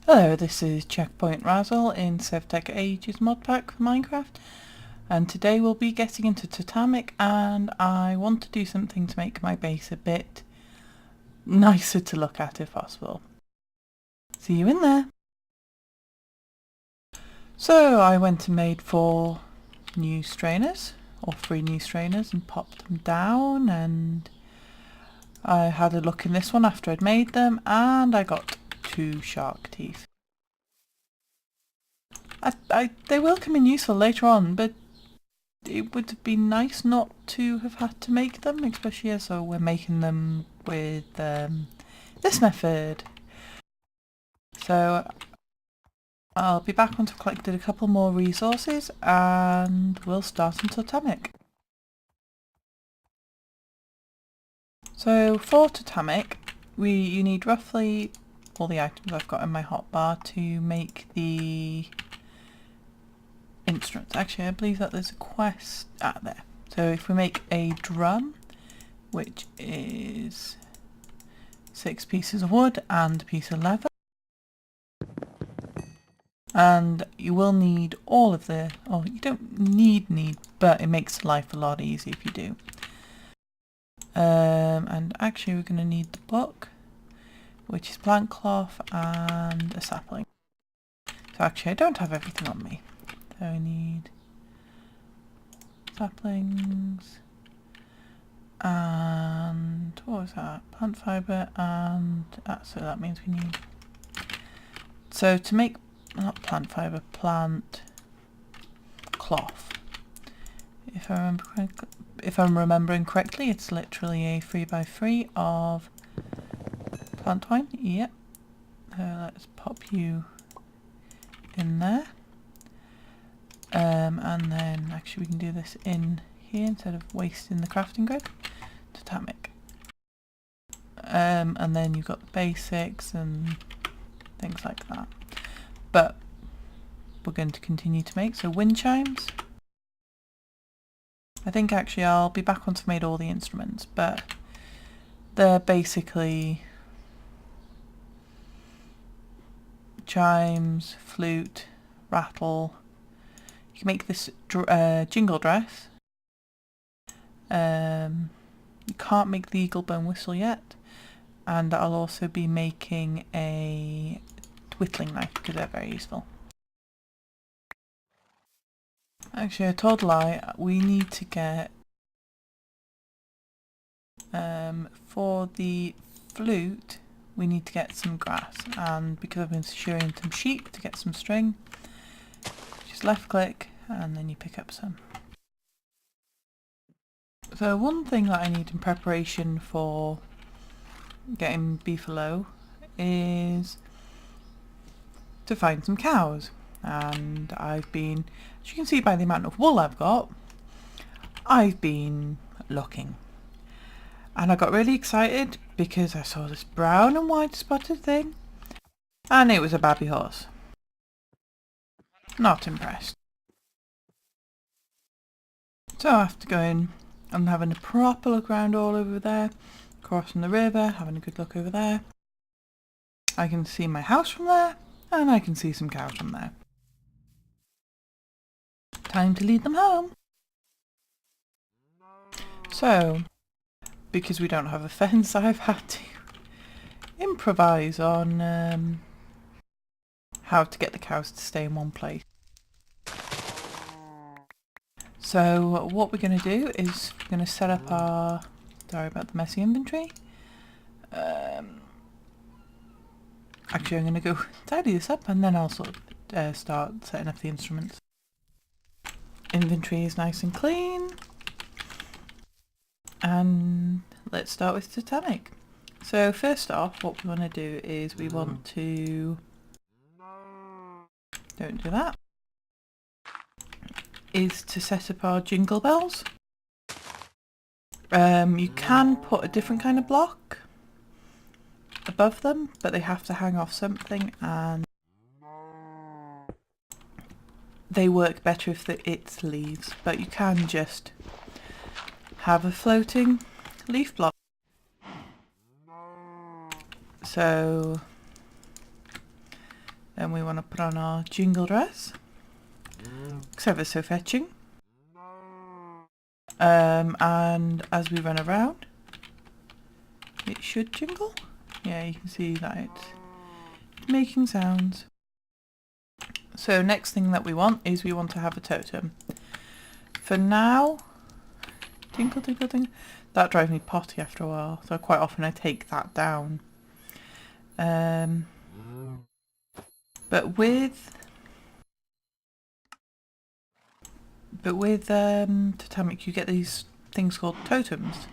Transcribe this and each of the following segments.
Hello, this is Checkpoint Razzle in SevTech Ages mod pack for Minecraft, and today we'll be getting into Totemic, and I want to do something to make my base a bit nicer to look at if possible. See you in there! So I went and made 4 new strainers, or 3 new strainers, and popped them down, and I had a look in this one after I'd made them, and I got 2 shark teeth. They will come in useful later on, but it would have been nice not to have had to make them, especially as we're making them with this method. So I'll be back once I've collected a couple more resources and we'll start on Totemic. So for Totemic, you need roughly all the items I've got in my hotbar to make the instruments. Actually, I believe that there's a quest there. So if we make a drum, which is 6 pieces of wood and a piece of leather, and you will need all of the, you don't need, but it makes life a lot easier if you do. And actually we're going to need the book, which is plant cloth and a sapling. So actually I don't have everything on me. So I need saplings and what was that? Plant fibre and so that means we need, so to make, not plant fibre, plant cloth. If I'm remembering correctly, it's literally a 3x3 of plant twine. Yep. So let's pop you in there. And then actually we can do this in here instead of wasting the crafting grid. Totemic. And then you've got the basics and things like that. But we're going to continue to make, so wind chimes. I think actually I'll be back once I've made all the instruments, but they're basically chimes, flute, rattle. You can make this jingle dress. You can't make the eagle bone whistle yet, and I'll also be making a whittling knife because they're very useful. Actually, I told a lie. We need to get for the flute. We need to get some grass, and because I've been shearing some sheep to get some string, just left click and then you pick up some. So one thing that I need in preparation for getting beefalo is to find some cows, and I've been, as you can see by the amount of wool I've got, I've been looking, and I got really excited because I saw this brown and white spotted thing and it was a baby horse. Not impressed. So after going and having a proper look around all over there, crossing the river, having a good look over there, I can see my house from there and I can see some cows from there. Time to lead them home. So, because we don't have a fence, I've had to improvise on how to get the cows to stay in one place. So what we're going to do is we're going to set up our, sorry about the messy inventory. Actually I'm going to go tidy this up and then I'll sort of start setting up the instruments. Inventory is nice and clean. And let's start with Totemic. So first off, what we want to do is we want to, don't do that, is to set up our jingle bells. You can put a different kind of block above them, but they have to hang off something, and they work better if it's leaves, but you can just have a floating leaf block. So Then we want to put on our jingle dress. Looks ever so fetching. And as we run around, it should jingle. Yeah, you can see that it's making sounds. So next thing that we want is we want to have a totem. For now, tinkle tinkle tinkle, that drives me potty after a while, so quite often I take that down. But with Totemic you get these things called totems,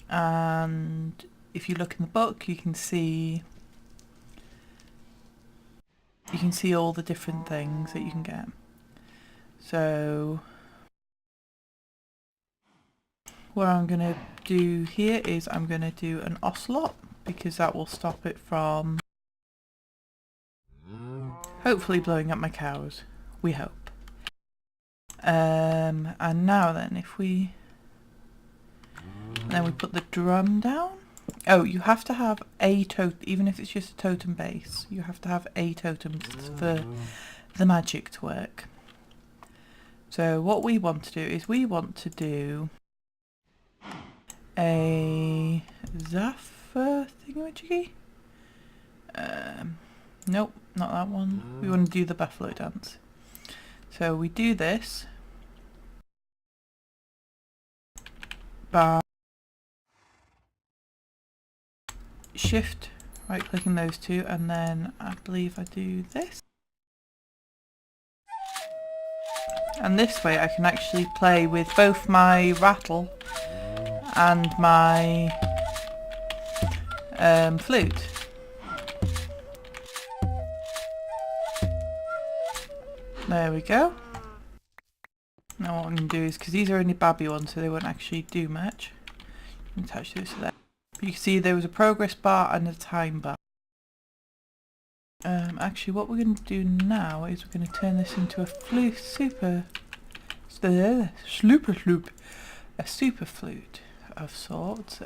and if you look in the book you can see all the different things that you can get. So what I'm going to do here is I'm going to do an ocelot, because that will stop it from hopefully blowing up my cows. We hope. And now then, if we put the drum down. Oh, you have to have a totem, even if it's just a totem base. You have to have a totem for the magic to work. So what we want to do is we want to do a Zaffer thingamajiggy. Nope, not that one. We want to do the buffalo dance. So we do this by shift right clicking those two, and then I believe I do this. And this way I can actually play with both my rattle and my flute. There we go. Now what I'm going to do is, because these are only babby ones so they won't actually do much, attach those to there. You can see there was a progress bar and a time bar. Actually what we're going to do now is we're going to turn this into a super flute of sorts.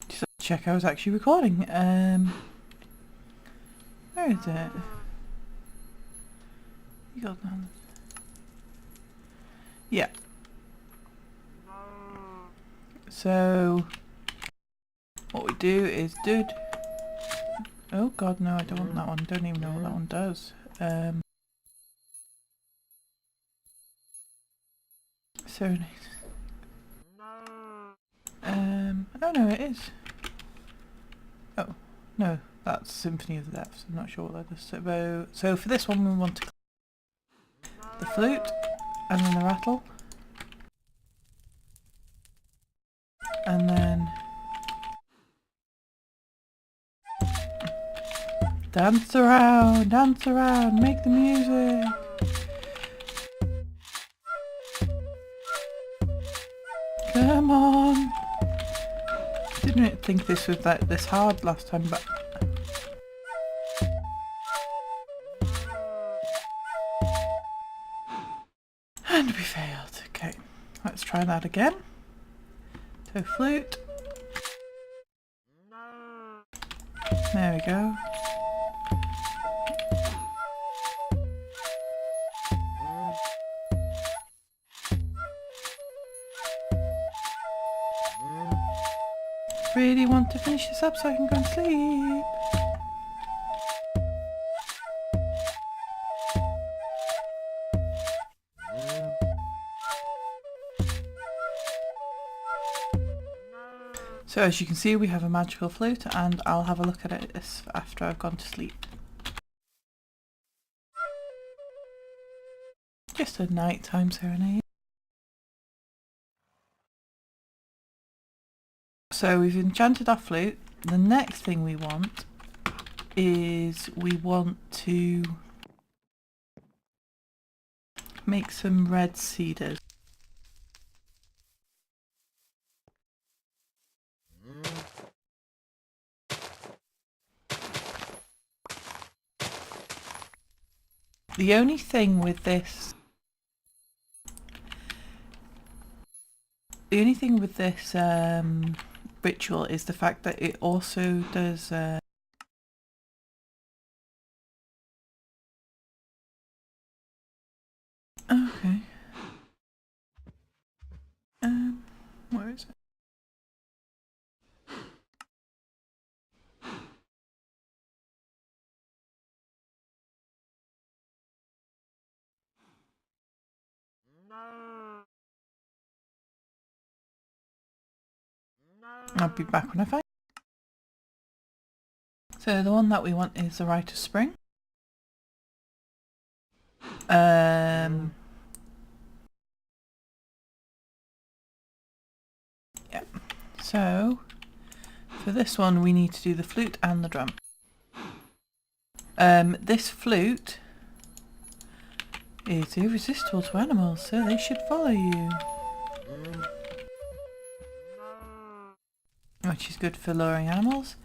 Just check I was actually recording. Where is it? You got that? Yeah. So what we do is oh god, no, I don't want that one. Don't even know what that one does. Serenade. Oh no, it is. Oh no, that's Symphony of the Depths. I'm not sure what that is. So for this one we want to the flute and then the rattle, and then dance around, make the music. Come on. Didn't think this was this hard last time, but and we failed. Okay, let's try that again. So flute. There we go. Really want to finish this up so I can go and sleep. So as you can see we have a magical flute, and I'll have a look at it after I've gone to sleep. Just a nighttime serenade. So we've enchanted our flute. The next thing we want is we want to make some red cedars. The only thing with this ritual is the fact that it also does okay. Where is it? I'll be back when I find it. So the one that we want is the Rite of Spring. Yeah. So for this one we need to do the flute and the drum. This flute is irresistible to animals, so they should follow you. Which is good for luring animals,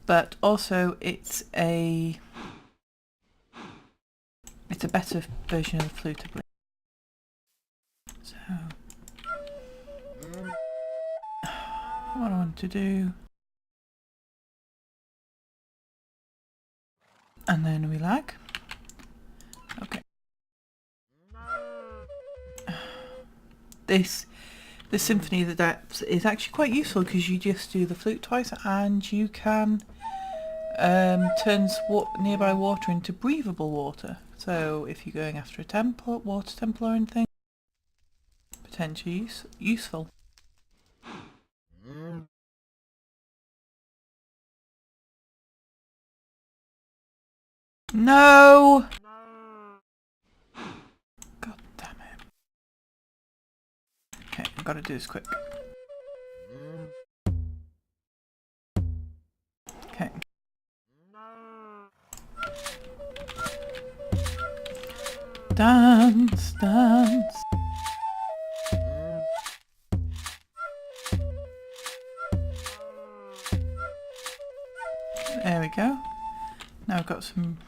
but also it's a better version of the flute, I believe. So what I want to do, and then we lag. Okay. The Symphony of the Depths is actually quite useful because you just do the flute twice and you can turn nearby water into breathable water. So if you're going after a water temple or anything, potentially useful. No! God damn it. Okay, I've got to do this quick. Okay. Dance, dance. There we go. Now I've got some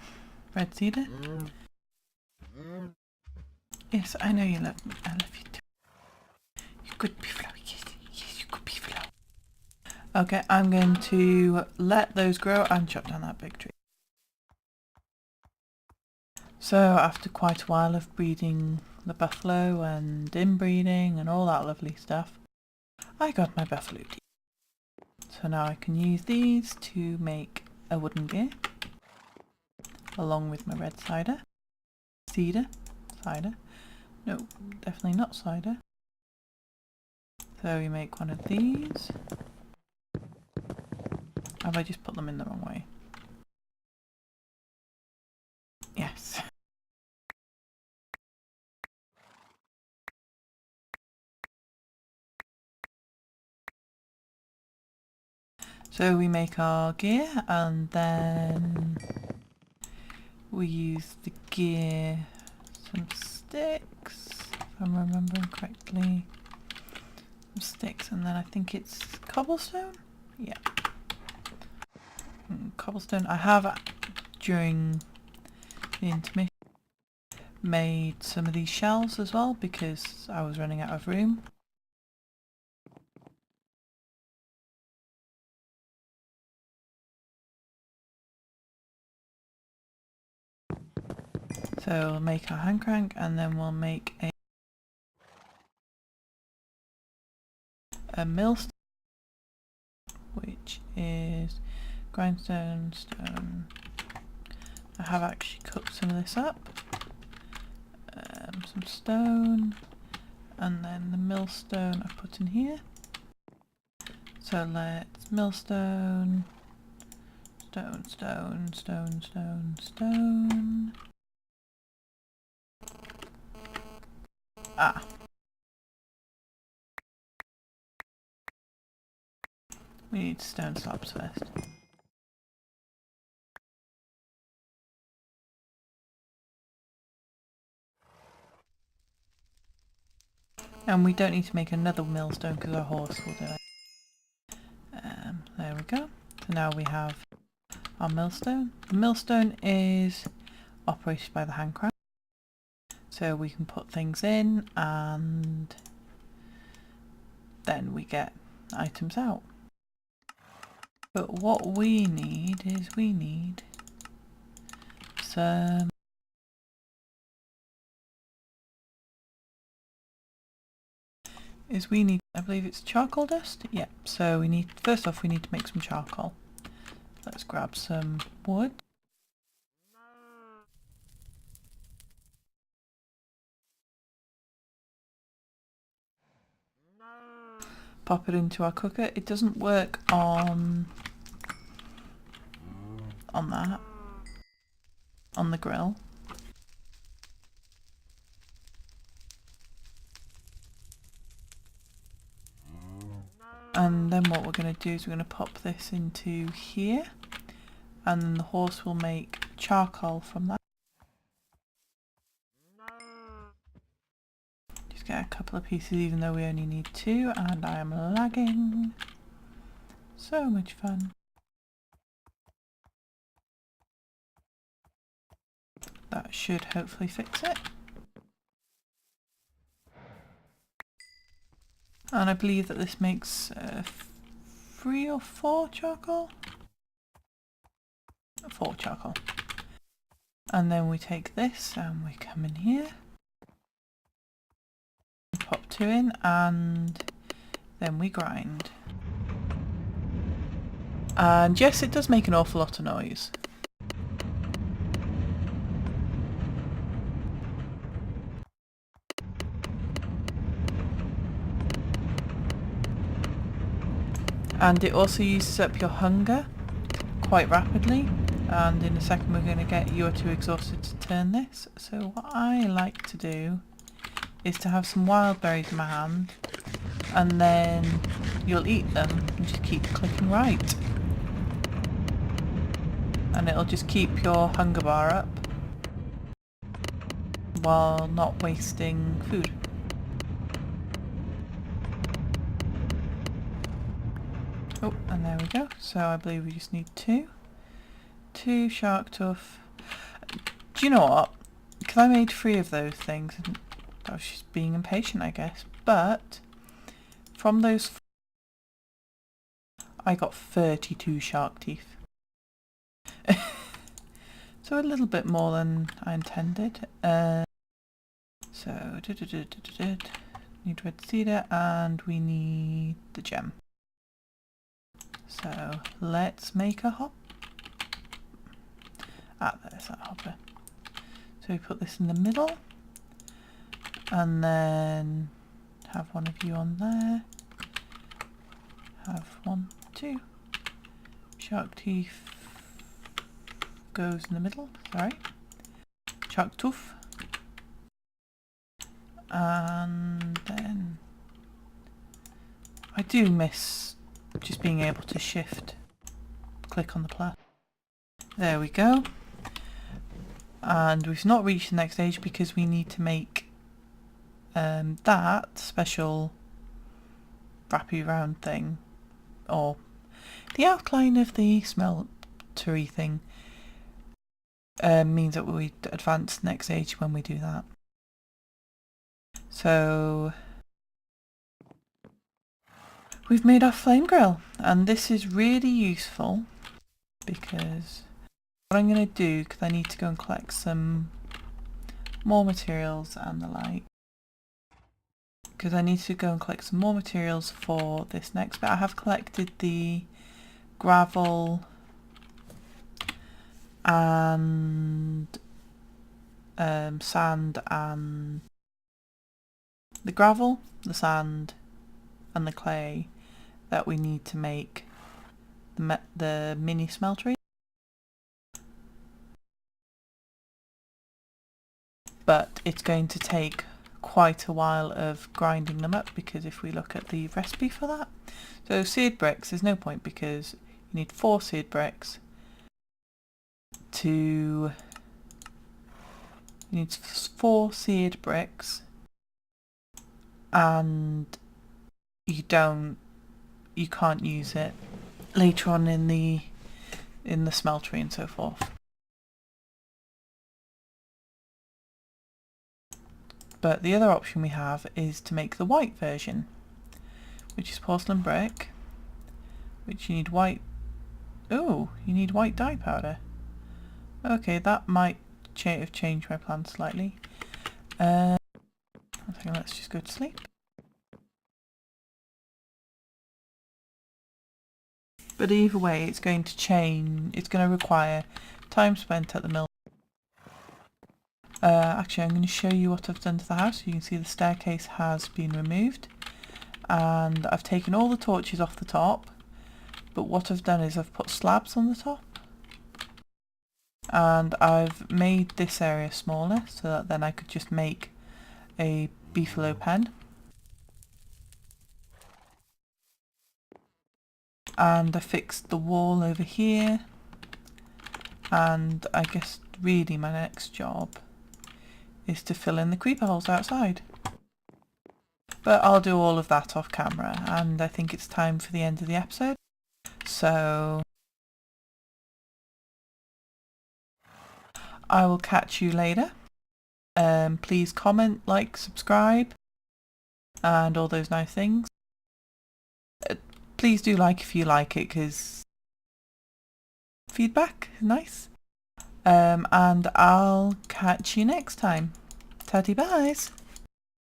red cedar. Yes, I know you love me. I love you too. You could be flow. Yes, you could be flow. Okay, I'm going to let those grow and chop down that big tree. So after quite a while of breeding the buffalo and inbreeding and all that lovely stuff, I got my buffalo teeth. So now I can use these to make a wooden gear, along with my red cider. Cider. No, definitely not cider. So we make one of these. Have I just put them in the wrong way? Yes. So we make our gear and then we use the gear, some sticks, if I'm remembering correctly. Some sticks and then I think it's cobblestone? Yeah. Cobblestone. I have, during the intermission, made some of these shelves as well because I was running out of room. So we'll make our hand crank and then we'll make a millstone, which is grindstone, stone. I have actually cooked some of this up. Some stone, and then the millstone I put in here. So let's millstone, stone. Ah. We need stone slabs first. And we don't need to make another millstone because our horse will do it. There we go. So now we have our millstone. The millstone is operated by the hand crank. So we can put things in and then we get items out. But what we need is we need some I believe it's charcoal dust? Yeah, so we need, first off we need to make some charcoal. Let's grab some wood. Pop it into our cooker. It doesn't work on that, on the grill. And then what we're going to do is we're going to pop this into here, and then the horse will make charcoal from that. Just get a couple of pieces even though we only need 2, and I am lagging. So much fun. That should hopefully fix it. And I believe that this makes 3 or 4 charcoal? 4 charcoal. And then we take this and we come in here. Pop 2 in and then we grind. And yes, it does make an awful lot of noise. And it also uses up your hunger quite rapidly, and in a second we're going to get you are too exhausted to turn this. So what I like to do is to have some wild berries in my hand, and then you'll eat them and just keep clicking right. And it'll just keep your hunger bar up while not wasting food. Oh, and there we go. So I believe we just need 2 shark tooth. Do you know what? Because I made 3 of those things, and I was just being impatient, I guess. But from those, I got 32 shark teeth. So a little bit more than I intended. So need red cedar, and we need the gem. So let's make a hop. There's that hopper. So we put this in the middle, and then have one of you on there. Have 1, 2. Shark teeth goes in the middle. Sorry. Shark tooth. And then I do miss just being able to click on the plus. There we go. And we've not reached the next stage because we need to make that special wrappy round thing, or the outline of the smeltery thing, means that we advance the next stage when we do that. So we've made our flame grill, and this is really useful because what I'm going to do, because I need to go and collect some more materials and the like, because I need to go and collect some more materials for this next bit. I have collected the gravel and sand, and the gravel, the sand and the clay that we need to make the mini smeltery. But it's going to take quite a while of grinding them up, because if we look at the recipe for that, so seared bricks, there's no point because you need 4 seared bricks you need 4 seared bricks, and you can't use it later on in the smeltery and so forth. But the other option we have is to make the white version, which is porcelain brick, which you need white... Oh, you need white dye powder. Okay, that might have changed my plan slightly. I think let's just go to sleep. But either way, it's going to change. It's going to require time spent at the mill. Actually, I'm going to show you what I've done to the house. You can see the staircase has been removed, and I've taken all the torches off the top. But what I've done is I've put slabs on the top, and I've made this area smaller so that then I could just make a beefalo pen. And I fixed the wall over here, and I guess really my next job is to fill in the creeper holes outside. But I'll do all of that off camera, and I think it's time for the end of the episode. So I will catch you later. Please comment, like, subscribe, and all those nice things. Please do like if you like it, because feedback is nice. And I'll catch you next time. Tatty byes.